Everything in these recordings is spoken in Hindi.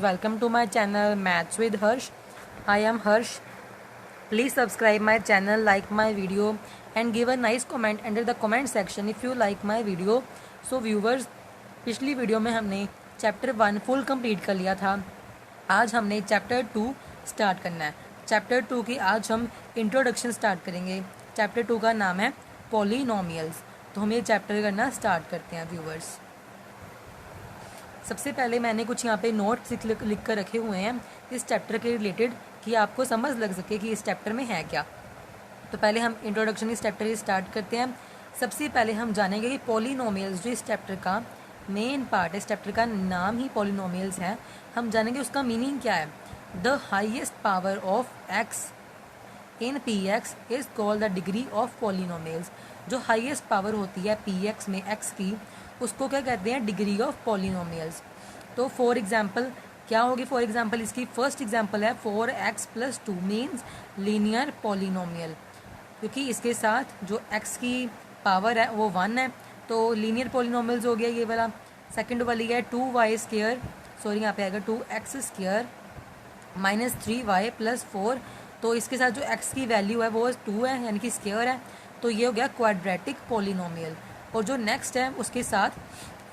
welcome to my channel Maths with Harsh. I am Harsh. Please subscribe my channel, like my video and give a nice comment under the comment section if you like my video. So viewers, पिछली वीडियो में हमने चैप्टर 1 फुल कंप्लीट कर लिया था. आज हमने चैप्टर 2 स्टार्ट करना है. चैप्टर 2 की आज हम इंट्रोडक्शन स्टार्ट करेंगे. चैप्टर 2 का नाम है पॉलिनोमियल्स. तो हम ये चैप्टर करना स्टार्ट करते हैं व्यूवर्स. सबसे पहले मैंने कुछ यहाँ पे नोट्स लिख कर रखे हुए हैं इस चैप्टर के रिलेटेड कि आपको समझ लग सके कि इस चैप्टर में है क्या. तो पहले हम इंट्रोडक्शन इस चैप्टर की स्टार्ट करते हैं. सबसे पहले हम जानेंगे कि पॉलिनोमियल्स जो इस चैप्टर का मेन पार्ट है, इस चैप्टर का नाम ही पॉलिनोमियल्स है. हम जानेंगे उसका मीनिंग क्या है. The highest power of x in P x is called the degree of polynomials. जो हाइएस्ट पावर होती है पी एक्स में एक्स की, उसको क्या कहते हैं, डिग्री ऑफ पॉलिनोमियल्स. तो फॉर एग्जांपल क्या होगी. फॉर एग्जांपल इसकी फर्स्ट एग्जांपल है 4x+2 मीन्स लीनियर पॉलिनोमियल, क्योंकि इसके साथ जो x की पावर है वो 1 है, तो लीनियर पॉलिनोमियल्स हो गया ये वाला. सेकंड वाली है 2y², सॉरी यहाँ पे आएगा 2x² - 3y + 4. तो इसके साथ जो x की वैल्यू है वो 2 है, यानी कि स्क्वायर है, तो ये हो गया क्वाड्रेटिक पॉलिनोमियल. और जो नेक्स्ट है उसके साथ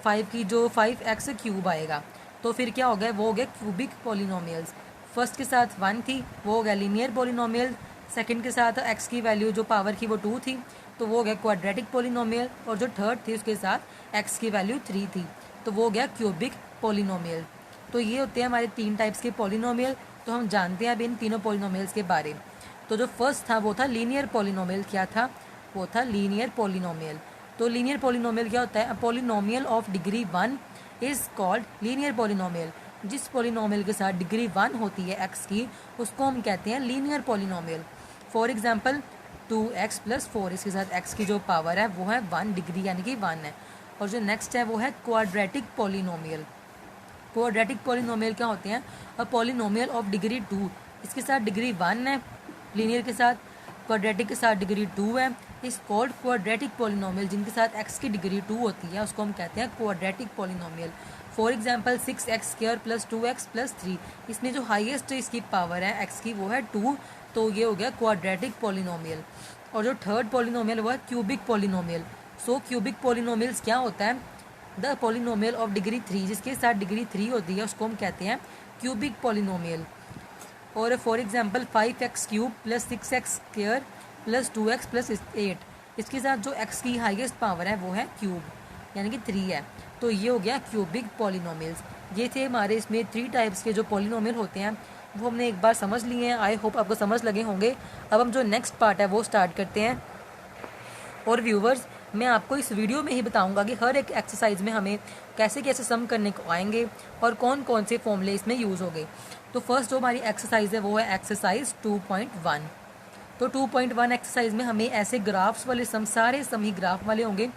5 की जो 5x³ आएगा, तो फिर क्या हो गया, वो हो गया क्यूबिक पॉलिनोमियल्स. फर्स्ट के साथ 1 थी, वो हो गया लीनियर पॉलिनोमियल. सेकंड के साथ x की वैल्यू जो पावर की वो 2 थी, तो वो हो गया क्वाड्रेटिक पॉलिनोमियल. और जो थर्ड थी उसके साथ x की वैल्यू 3 थी, तो वो हो गया क्यूबिक पॉलिनोमियल. तो ये होते हैं हमारे 3 टाइप्स के पॉलिनोमियल. तो हम जानते हैं अब इन तीनों पॉलिनोमियल्स के बारे में. तो जो फर्स्ट था वो था लीनियर पॉलिनोमियल. क्या था, वो था लीनियर पॉलिनोमियल. तो लीनियर पॉलिनोमियल क्या होता है, polynomial of degree 1 is called linear polynomial. जिस पॉलिनोमियल के साथ डिग्री 1 होती है x की, उसको हम कहते हैं linear polynomial. For example 2x+4, इसके साथ x की जो पावर है वो है 1 डिग्री, यानी कि 1 है. और जो नेक्स्ट है वो है क्वाड्रेटिक पॉलिनोमियल. क्वाड्रेटिक पॉलिनोमियल क्या होते हैं, और पॉलिनोमियल ऑफ डिग्री 2, इसके साथ डिग्री 1 है लीनियर के साथ, क्वाड्रेटिक के साथ डिग्री 2 है. इस कॉल्ड क्वाड्रेटिक पॉलिनोमियल. जिनके साथ x की डिग्री 2 होती है उसको हम कहते हैं quadratic polynomial. For example 6x² + 2x + 3, इसमें जो हाईएस्ट इसकी पावर है x की वो है 2, तो ये हो गया क्वाड्रेटिक पॉलिनोमियल. और जो थर्ड पॉलिनोमियल वो है क्यूबिक पॉलिनोमियल. सो क्यूबिक पॉलिनोमियल्स क्या होता है, द पॉलिनोमियल ऑफ डिग्री 3, जिसके साथ डिग्री 3 होती है उसको हम कहते हैं क्यूबिक पॉलिनोमियल. और for example 5x³ + 6x² + 2x + 8, इसके साथ जो x की हाईएस्ट पावर है वो है क्यूब, यानी कि 3 है, तो ये हो गया क्यूबिक पॉलिनोमियल्स. ये थे हमारे इसमें 3 टाइप्स के जो पॉलिनोमियल होते हैं, वो हमने एक बार समझ लिए हैं. आई होप आपको समझ लगे होंगे. अब हम जो नेक्स्ट पार्ट है वो स्टार्ट करते हैं. और व्यूवर्स, मैं आपको इस वीडियो में ही बताऊंगा कि हर एक एक्सरसाइज में हमें कैसे कैसे सम करने को आएंगे और कौन कौन से फॉर्मूले इसमें यूज़ होंगे. तो फर्स्ट जो हमारी एक्सरसाइज है वो है एक्सरसाइज 2.1. तो 2.1 एक्सरसाइज में हमें ऐसे ग्राफ्स वाले सम, सारे सम ही ग्राफ वाले होंगे.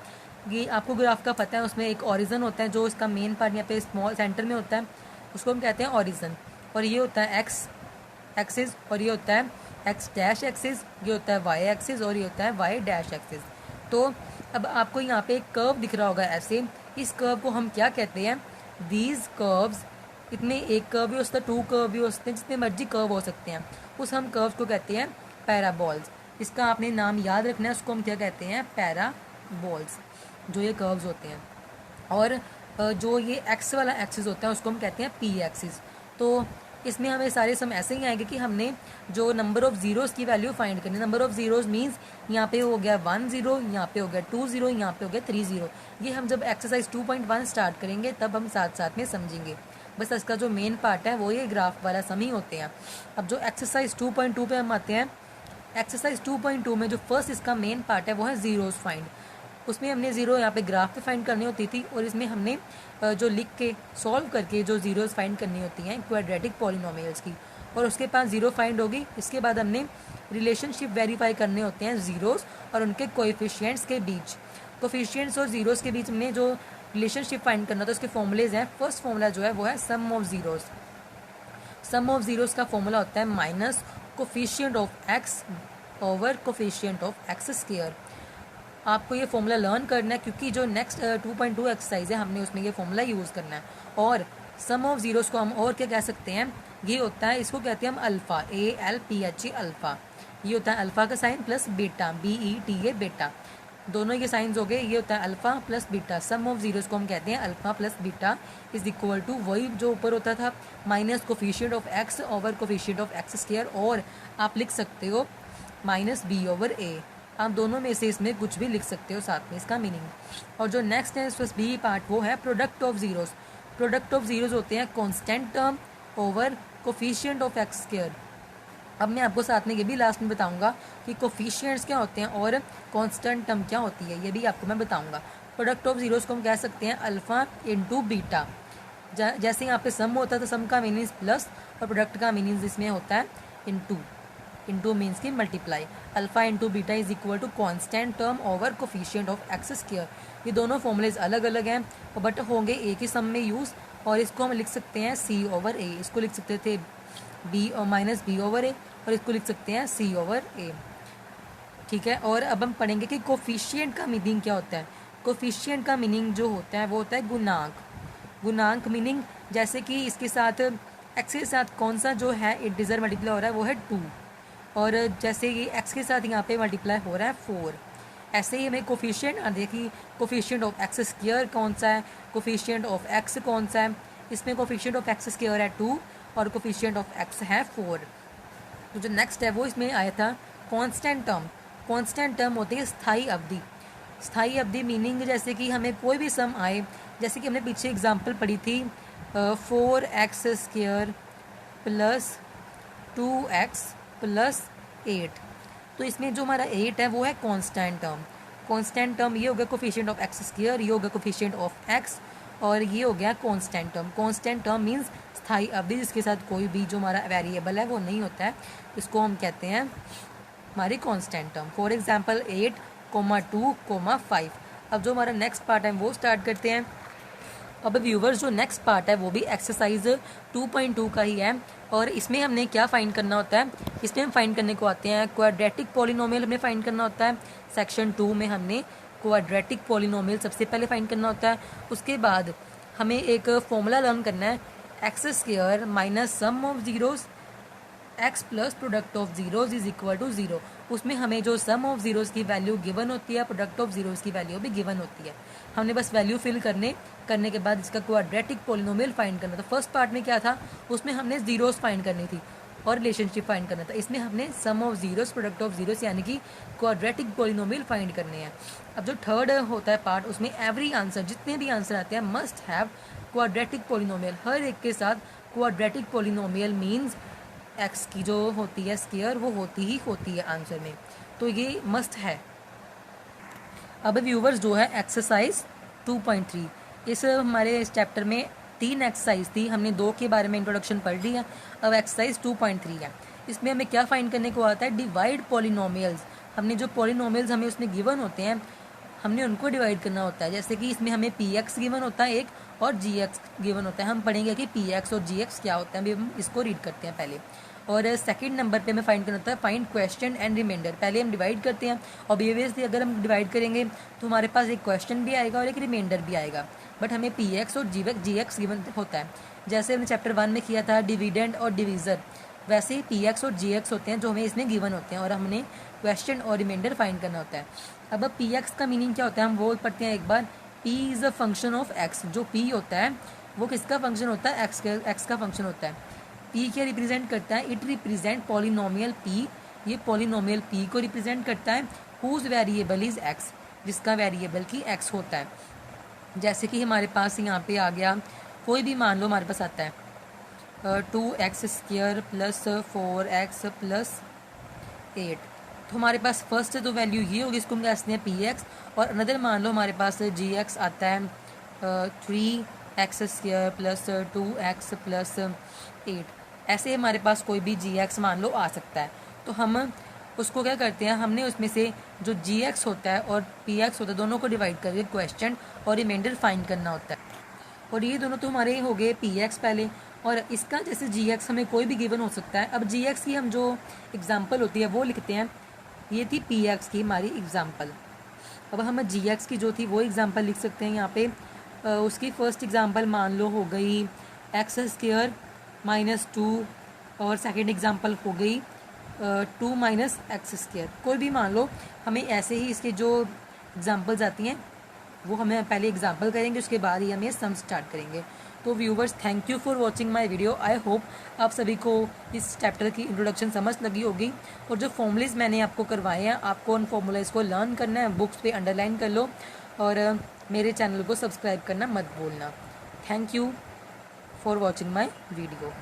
ये आपको ग्राफ का पता है, उसमें एक ओरिजिन होता है जो इसका मेन पार्ट यहाँ पे स्मॉल सेंटर में होता है, उसको हम कहते हैं ओरिजिन. और ये होता है एक्स एक्सिस, और ये होता है x' एक्सिस, ये होता है y एक्सिस, और ये होता है y' एक्सिस. तो अब आपको यहाँ पे एक कर्व दिख रहा होगा ऐसे. इस कर्व को हम क्या कहते हैं, दीज कर्व्स. इतने एक कर्व भी हो सकता है, 2 कर्व भी हो सकते हैं, जितने मर्जी कर्व हो सकते हैं. उस हम कर्व को कहते हैं पैराबॉल्स. इसका आपने नाम याद रखना है, उसको हम क्या कहते हैं, पैराबॉल्स, जो ये कर्व्स होते हैं. और जो ये एक्स वाला एक्सिस होता है उसको हम कहते हैं पी एक्सिस. तो इसमें हमें सारे सम ऐसे ही आएंगे कि हमने जो नंबर ऑफ जीरोज़ की वैल्यू फाइंड करनी. नंबर ऑफ जीरोज़ मीन्स यहाँ पे हो गया 1 0, यहाँ पे हो गया 2 0, यहाँ पे हो गया 3 0. ये हम जब एक्सरसाइज 2.1 स्टार्ट करेंगे तब हम साथ साथ में समझेंगे. बस इसका जो मेन पार्ट है वो ये ग्राफ वाला सम ही होते हैं. अब जो एक्सरसाइज 2.2 पे हम आते हैं. एक्सरसाइज 2.2 में जो फर्स्ट इसका मेन पार्ट है वो है जीरोज़ फाइंड. उसमें हमने ज़ीरो यहाँ पे ग्राफ पे फाइंड करनी होती थी, और इसमें हमने जो लिख के सॉल्व करके जो ज़ीरोज़ फाइंड करनी होती हैं क्वाड्रेटिक पॉलिनोमियल्स की, और उसके पास ज़ीरो फाइंड होगी. इसके बाद हमने रिलेशनशिप वेरीफाई करने होते हैं ज़ीरोज़ और उनके कोएफिशिएंट्स के बीच. कोएफिशिएंट्स और ज़ीरोज़ के बीच में जो रिलेशनशिप फाइंड करना होता है उसके फॉर्मूलेज हैं. फर्स्ट फॉर्मूला जो है वो है sum of zeros. Sum of zeros का फॉर्मूला होता है minus coefficient of x over coefficient of x². आपको ये फॉर्मूला लर्न करना है, क्योंकि जो नेक्स्ट 2.2 एक्सरसाइज है हमने उसमें ये फॉर्मूला यूज़ करना है. और सम ऑफ ज़ीरोज़ को हम और क्या कह सकते हैं, ये होता है, इसको कहते हैं हम अल्फ़ा, ALPHA अल्फ़ा। ये होता है अल्फ़ा का साइन प्लस बीटा, BETA बेटा, दोनों ये साइंस हो गए। ये होता है alpha plus beta. Sum of zeros को हम कहते हैं alpha plus beta is equal to वही जो ऊपर होता था minus coefficient of x over coefficient of x square, और आप लिख सकते हो माइनस बी ओवर ए। आप दोनों में से इसमें कुछ भी लिख सकते हो साथ में इसका मीनिंग। और जो नेक्स्ट है प्लस बी पार्ट वो है product of zeros. Product of zeros होते हैं constant term over coefficient of x square. अब मैं आपको साथ में ये भी लास्ट में बताऊंगा कि कोफिशिएंट्स क्या होते हैं और कांस्टेंट टर्म क्या होती है, ये भी आपको मैं बताऊंगा। प्रोडक्ट ऑफ ज़ीरोज़ को हम कह सकते हैं अल्फ़ा इंटू बीटा। जैसे यहाँ पे सम होता है तो सम का मीनिंग प्लस और प्रोडक्ट का मीनिंग इसमें होता है इंटू। इंटू मीन्स की multiply. Alpha into beta is equal to constant term over coefficient of x square. ये दोनों फॉर्मूलेज अलग अलग हैं बट होंगे एक ही सम में यूज़, और इसको हम लिख सकते हैं सी ओवर ए। इसको लिख सकते थे बी और माइनस बी ओवर ए, और इसको लिख सकते हैं सी ओवर ए। ठीक है, और अब हम पढ़ेंगे कि कोफिशिएंट का मीनिंग क्या होता है। कोफिशिएंट का मीनिंग जो होता है वो होता है गुणांक। गुणांक मीनिंग जैसे कि इसके साथ एक्स के साथ कौन सा जो है इंटीजर मल्टीप्लाई हो रहा है वो है 2, और जैसे ये एक्स के साथ यहाँ पे मल्टीप्लाई हो रहा है 4। ऐसे ही हमें कोफिशिएंट देखिए कोफिशिएंट ऑफ एक्स स्क्वायर कौन सा है, कोफिशिएंट ऑफ एक्स कौन सा है। इसमें कोफिशिएंट ऑफ एक्स स्क्वायर है 2 और कोफिशिएंट ऑफ एक्स है 4। तो जो नेक्स्ट है वो इसमें आया था कांस्टेंट टर्म। कांस्टेंट टर्म होती है स्थायी अवधि। स्थायी अवधि मीनिंग जैसे कि हमें कोई भी सम आए, जैसे कि हमने पीछे एग्जांपल पढ़ी थी 4x square plus 2x plus 8। तो इसमें जो हमारा 8 है वो है कांस्टेंट टर्म। कांस्टेंट टर्म ये हो गया कोफिशिएंट ऑफ एक्स स्क्वायर, ये हो गया कोफिशिएंट ऑफ एक्स, और ये हो गया constant term. Constant term means स्थायी अवधि जिसके साथ कोई भी जो हमारा वेरिएबल है वो नहीं होता है, इसको हम कहते हैं हमारी कांस्टेंट टर्म। For example 8, 2, 5। अब जो हमारा नेक्स्ट पार्ट है वो स्टार्ट करते हैं। अब व्यूवर्स जो नेक्स्ट पार्ट है वो भी एक्सरसाइज 2.2 का ही है, और इसमें हमने क्या फाइंड करना होता है, इसमें हम फाइंड करने को आते हैं क्वाड्रेटिक पॉलिनोमियल हमें फाइंड करना होता है। सेक्शन 2 में हमने क्वाड्रेटिक पॉलिनोमियल सबसे पहले फाइंड करना होता है। उसके बाद हमें एक फॉर्मूला लर्न करना है x square minus sum of zeros x plus product of zeros is equal to 0। उसमें हमें जो सम ऑफ ज़ीरोज़ की वैल्यू गिवन होती है, प्रोडक्ट ऑफ ज़ीरोज़ की वैल्यू भी गिवन होती है। हमने बस वैल्यू फिल करने के बाद इसका क्वाड्रेटिक पॉलिनोमियल फाइंड करना था। फर्स्ट पार्ट में क्या था, उसमें हमने ज़ीरोज़ फाइंड करनी थी और रिलेशनशिप फाइंड करना था। इसमें हमने sum of zeros product of zeros यानी कि क्वाड्रेटिक पॉलिनोमियल फाइंड करने हैं। अब जो थर्ड होता है पार्ट, उसमें एवरी आंसर जितने भी आंसर आते हैं मस्ट हैव क्वाड्रेटिक पॉलिनोमियल। हर एक के साथ क्वाड्रेटिक पॉलिनोमियल मीन्स एक्स की जो होती है स्क्वायर वो होती है आंसर में, तो ये मस्ट है। अब व्यूवर्स जो है एक्सरसाइज 2.3, इस हमारे इस चैप्टर में 3 एक्सरसाइज थी, हमने 2 के बारे में इंट्रोडक्शन पढ़ ली है। अब एक्सरसाइज 2.3 है, इसमें हमें क्या फाइंड करने को आता है, डिवाइड पॉलिनोमियल्स। हमने जो पॉलिनोमियल्स हमें उसमें गिवन होते हैं हमने उनको डिवाइड करना होता है। जैसे कि इसमें हमें px गिवन होता है एक और gx गिवन होता है। हम पढ़ेंगे कि px और gx क्या होता है, अभी हम इसको रीड करते हैं पहले। और सेकंड नंबर पे हमें फाइंड करना होता है फाइंड क्वेश्चन एंड रिमाइंडर। पहले हम डिवाइड करते हैं, ऑब्वियसली अगर हम डिवाइड करेंगे तो हमारे पास एक क्वेश्चन भी आएगा और एक रिमाइंडर भी आएगा, बट हमें px और gx गिवन होता है। जैसे हमने चैप्टर 1 में किया था डिविडेंड और डिवीज़र, वैसे ही px और gx होते हैं जो हमें इसमें गिवन होते हैं और हमने क्वेश्चन और रिमाइंडर फाइंड करना होता है। अब px का मीनिंग क्या होता है हम वो पढ़ते हैं एक बार। p is a function of x। जो p होता है वो किसका फंक्शन होता है, x का फंक्शन होता है। p क्या रिप्रेजेंट करता है, इट रिप्रेजेंट पॉलिनोमियल p। ये पॉलिनोमियल p को रिप्रेजेंट करता है हुज वेरिएबल इज x, जिसका वेरिएबल की x होता है। जैसे कि हमारे पास यहाँ पे आ गया कोई भी मान लो हमारे पास आता है 2x square plus 4x plus 8, तो हमारे पास फर्स्ट तो वैल्यू ये होगी, इसको हम कहते हैं px। और अनदर मान लो हमारे पास gx आता है 3x square plus 2x plus 8। ऐसे हमारे पास कोई भी gx मान लो आ सकता है, तो हम उसको क्या करते हैं, हमने उसमें से जो gx होता है और px होता है दोनों को डिवाइड करके क्वेश्चन और रिमाइंडर फाइंड करना होता है। और ये दोनों तो हमारे हो गए px पहले, और इसका जैसे gx हमें कोई भी गिवन हो सकता है। अब gx की हम जो एग्जांपल होती है वो लिखते हैं, ये थी px की हमारी एग्जांपल। अब हम gx की जो थी वो एग्जांपल लिख सकते हैं यहाँ पे। उसकी फर्स्ट एग्जांपल मान लो हो गई एक्स स्क्वायर माइनस 2, और सेकेंड एग्जाम्पल हो गई 2 माइनस एक्स स्क्वायर। कोई भी मान लो, हमें ऐसे ही इसके जो एग्जाम्पल्स आती हैं वो हमें पहले एग्जाम्पल करेंगे, उसके बाद ही हम ये सम स्टार्ट करेंगे। तो viewers, thank you for watching my video. I hope आप सभी को इस चैप्टर की इंट्रोडक्शन समझ लगी होगी, और जो फॉर्मूलेज मैंने आपको करवाए हैं, आपको उन फॉर्मूलेज को लर्न करना है, बुक्स पे अंडरलाइन कर लो, और मेरे चैनल को सब्सक्राइब करना मत भूलना। Thank you for watching my video.